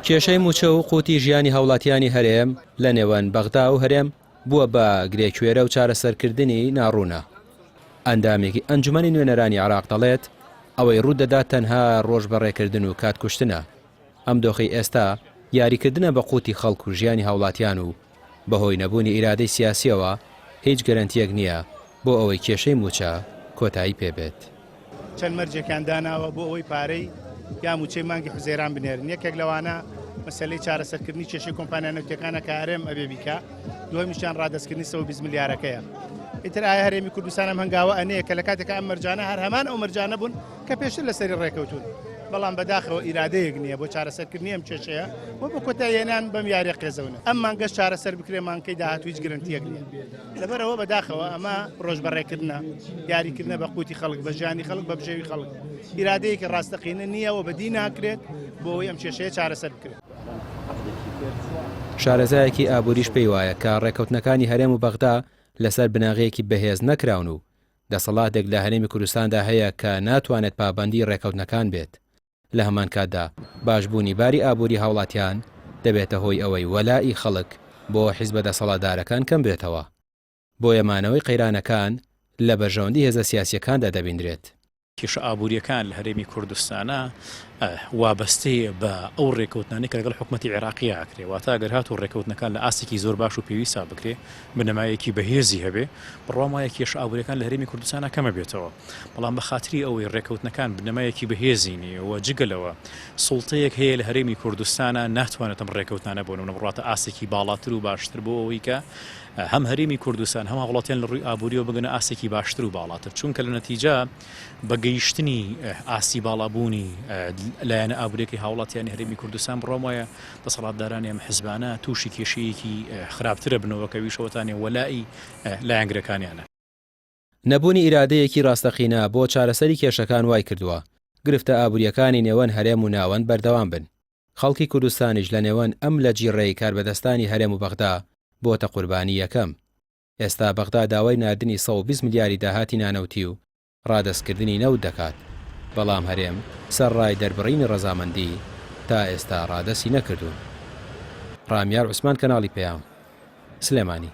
کێشەی موچە و قوتی ژیانی هاوڵاتیانی هەرێم لە نێوان بەغدا و هەرێم بووە بە گرێکوێرە و چارەسەرکردنی ناڕوونە. ئەندامێکی ئەنجومەنی نوێنەرانی عێراق دەڵێت ئەوەی ڕوودەدات تەنها ڕۆژبەڕێکردن و کاتکوشتنە. ئەم دۆخی ئێستا یاریکردنە بە قوتی خەڵک و ژیانی هاوڵاتیان و بەهۆی نەبوونی ئیرادەی سیاسیەوە هیچ گەرەنتیەک نییە بۆ ئەوەی کێشەی موچە کۆتایی پێبێت. چەند مەرجێکیان داناوە بۆ ئەوەی پارەی یا موچەی مانگی حوزەیران بنێرن. یەکێک لەوانە مەسەلەی چارەسەرکردنی کێشەی کۆمپانیا نەوتەکانە کە هەرێم ئەبێ بیکا، دووەمیشیان ڕادەستکردنی 120 ملیارەکەیە. ئیتر ئایا هەرێمی کوردستان ئەم هەنگاوە ئەنەیە کە لە کاتێکە ئەم مەرجانە هەر هەمان ئەو مەرجانە بوون کە پێشتر لەسەری ڕێکەوتون، بەڵام بەداخەوە ئیرادەیەک نییە بۆ چارەسەرکردنی ئەم کێشەیە و بۆ کۆتاییێنان بەم یاریە قێزەونە. ئەم مانگەش چارەسەر بکرێ مانگەی داهاتوو هیچ گرنتیەک نییە. لەبەرەوە بەداخەوە ئەمە ڕۆژبەڕێکردنە، یاریکردنە بە قوتی خەڵک، بە ژیانی خەڵک، بە بژێوی خەڵک. ئیرادەیەکی ڕاستەقینە نییە و بەدی ناکرێت بۆ ئەوەی ئەم کێشەیە چارەسەر بکرێت. شارەزایەکی ئابووریش پێی وایە کە ڕێکەوتنەکانی هەرێم و بەغدا لەسەر بناغەیەکی بەهێز نەکراون و دەسەڵاتێک لە هەرێمی کوردستاندا هەیە کە ناتوانێت پابەندی ڕێکەوتنەکان بێت. لە هەمان کاتدا باشبوونی باری ئابووری هاوڵاتیان دەبێتە هۆی ئەوەی وەلای خەڵک بۆ حیزبە دەسەڵاتدارەکان کەم بێتەوە. بۆ ئەمانەوەی قەیرانەکان لە بەرژەوەندی هێزە سیاسیەکاندا دەبیندرێت. کێشە ئابووریەکان لە هەرێمی کوردستانە وابەستەیە بە ئەو ڕێکەوتنانەی کە لەگەڵ حکومەتی عێراقی ئاکرێ، واتە ئەگەر هاتوو ڕێکەوتنەکان لە ئاسێکی زۆر باش و پێویستا بکرێ، بنەمایەکی بەهێزی هەبێ، بڕوام وایە کێشە ئابووریەکان لە هەرێمی کوردستانە کەمە بێتەوە. بەڵام بە خاتری ئەوەی ڕێکەوتنەکان بنەمایەکی بەهێزی نیە و جگەلەوە سوڵتەیەک هەیە لە هەرێمی کوردستانە ناتوانێت ئەم ڕێکەوتنانە بۆن و بڕاتە ئاسێکی باڵاتر و باشتر بۆ ئەوەی کە هەم هەرێمی کوردستان هەم وڵاتیان لە ڕووی ئابووریەوە بگەنە ئاسێکی باشتر و باڵاتر، چونکە لە نەتیجە بە گەیشتنی ئاسی باڵابوونی لایەنە ئابووریەکەی هاوڵاتیانی هەرێمی کوردستان بڕۆم وایە دەسەڵاتدارانی ئەم حیزبانە تووشی کێشەیەکی خراپترە بنەوە کە ویشەوەتانی وەلایی لایەنگرەکانیانە. نەبوونی ئیرادەیەکی ڕاستەقینە بۆ چارەسەری کێشەکان وای کردووە گرفتە ئابووریەکانی نێوان هەرێم و ناوەند بەردەوام بن. خەڵکی کوردستانیش لە نێوان ئەم لە جیڕێی کاربەدەستانی هەرێم و بەغدا بۆتە قوربانی یەکەم. ئێستا بەغدا داوای ناردنی 120 ملیاری داهاتی نانەوتی و ڕادەستکردنی نەوت دەکات، بەڵام هەرێم سەرڕای دەربڕینی ڕەزامەندی تا ئێستا ڕادەسی نەکردوون. ڕامیار عوسمان، کەناڵی پەیام، سلێمانی.